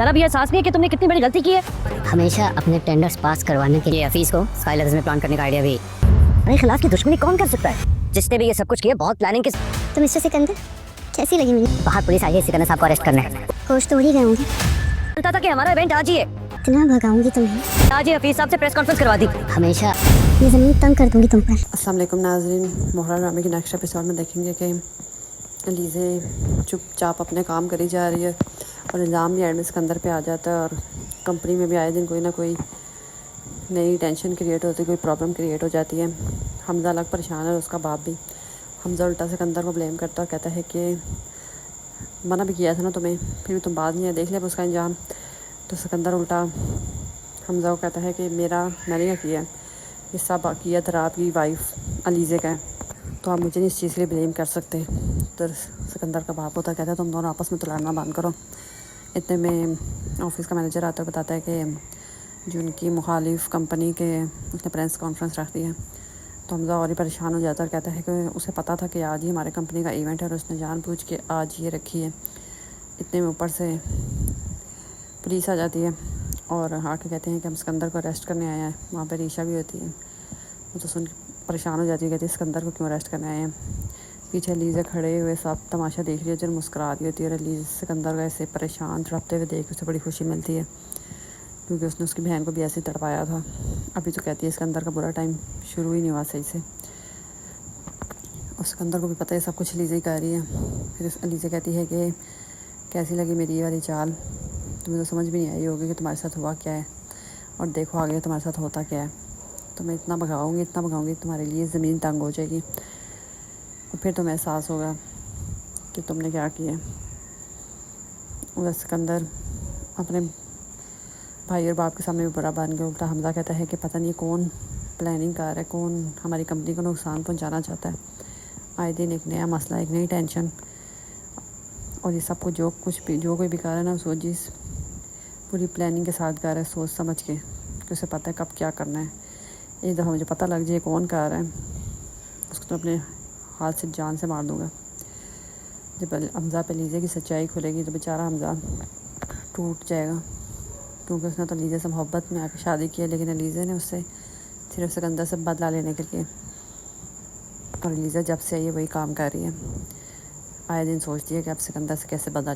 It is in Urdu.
ذرا بھی احساس نہیں ہے کہ تم نے کتنی بڑی غلطی کی ہے؟ ہمیشہ اپنے ٹینڈرز پاس کروانے کے لیے حفیظ کو اسکائی لیئرز میں پلان کرنے کا آئیڈیا بھی اپنے خلاف کی دشمنی کون کر سکتا ہے؟ جس نے بھی یہ سب کچھ کیا بہت پلاننگ کے تو مسٹر سکندر کیسی لگی مجھے؟ باہر پولیس آئی ہے سکندر صاحب کو اریسٹ کرنے۔ ہوش تو وہی گئے بولتا تھا کہ ہمارا ایونٹ آج ہی ہے، اتنا بھگاؤں گی تمہیں، آج ہی حفیظ صاحب سے پریس کانفرنس کروا دی۔ ہمیشہ یہ زمین تنگ کر دوں گی تم پر۔ السلام علیکم ناظرین، محرم ڈرامے کے نیکسٹ ایپیسوڈ میں دیکھیں گے کہ علیزے چپ چاپ اپنے کام کری جا رہی ہے اور الزام بھی ایڈمن سکندر پہ آ جاتا ہے، اور کمپنی میں بھی آئے دن کوئی نہ کوئی نئی ٹینشن کریٹ ہوتی ہے، کوئی پرابلم کریٹ ہو جاتی ہے۔ حمزہ الگ پریشان ہے اور اس کا باپ بھی۔ حمزہ الٹا سکندر کو بلیم کرتا اور کہتا ہے کہ منع بھی کیا تھا نا تمہیں، پھر بھی تم بعد نہیں دیکھ لیا اس کا انجام۔ تو سکندر الٹا حمزہ کو کہتا ہے کہ میں نے کیا یہ سب کیا تھا آپ کی وائف علیزے کا ہے، تو آپ مجھے نہیں اس چیز کے لیے بلیم کر سکتے۔ تو سکندر کا باپ ہوتا کہتا ہے تم دونوں آپس میں تو لڑنا بند کرو۔ اتنے میں آفس کا مینیجر آتا ہے، بتاتا ہے کہ جو ان کی مخالف کمپنی کے اس نے پریس کانفرنس رکھ دی ہے۔ تو حمزہ اور ہی پریشان ہو جاتا ہے اور کہتا ہے کہ اسے پتہ تھا کہ آج ہی ہمارے کمپنی کا ایونٹ ہے اور اس نے جان بوجھ کے آج یہ رکھی ہے۔ اتنے میں اوپر سے پولیس آ جاتی ہے اور آ کے کہتے ہیں کہ ہم سکندر کو اریسٹ کرنے آئے ہیں۔ وہاں پہ ریشا بھی ہوتی ہے، وہ تو سن کے پریشان ہو جاتی ہے، کہتی ہے سکندر کو کیوں اریسٹ کرنے آئے ہیں۔ پیچھے علیزہ کھڑے ہوئے سب تماشا دیکھ رہی ہوتی ہے اور مسکرا رہی ہوتی ہے، اور علیزہ سکندر کو ایسے پریشان تڑپتے ہوئے دیکھ اسے بڑی خوشی ملتی ہے، کیونکہ اس نے اس کی بہن کو بھی ایسے تڑپایا تھا۔ ابھی تو کہتی ہے سکندر کا برا ٹائم شروع ہی نہیں ہوا صحیح سے، اور سکندر کو بھی پتہ ہے سب کچھ علیزہ ہی کر رہی ہے۔ پھر علیزہ کہتی ہے کہ کیسی لگی میری یہ والی چال، تمہیں تو سمجھ بھی نہیں آئی ہوگی کہ تمہارے ساتھ ہوا کیا ہے، اور دیکھو آگے تمہارے ساتھ ہوتا کیا ہے۔ تو میں اتنا بھگاؤں گی تمہارے لیے زمین تنگ ہو جائے گی، اور پھر تمہیں احساس ہوگا کہ تم نے کیا کیا۔ اور سکندر اپنے بھائی اور باپ کے سامنے بھی برا بن گیا۔ الٹا حمزہ کہتا ہے کہ پتہ نہیں کون پلاننگ کر رہا ہے، کون ہماری کمپنی کو نقصان پہنچانا چاہتا ہے۔ آئے دن ایک نیا مسئلہ، ایک نئی ٹینشن، اور یہ سب کو جو کوئی بھی کر رہا ہے نا، سو جس پوری پلاننگ کے ساتھ کر رہا ہے، سوچ سمجھ کے کہ اسے پتہ ہے کب کیا کرنا ہے۔ ایک دفعہ مجھے پتہ لگ جائے کون کر رہا ہے، اس کو تو اپنے ہاتھ سے جان سے مار دوں گا۔ جب حمزہ پہ علیزہ کی سچائی کھلے گی تو بیچارہ حمزہ ٹوٹ جائے گا، کیونکہ اس نے تو علیزہ سے محبت میں آ کے شادی کی ہے، لیکن علیزہ نے اس سے صرف سکندر سے بدلہ لینے کے لیے، اور علیزہ جب سے آئی ہے وہی کام کر رہی ہے، آئے دن سوچتی ہے کہ اب سکندر سے کیسے بدلہ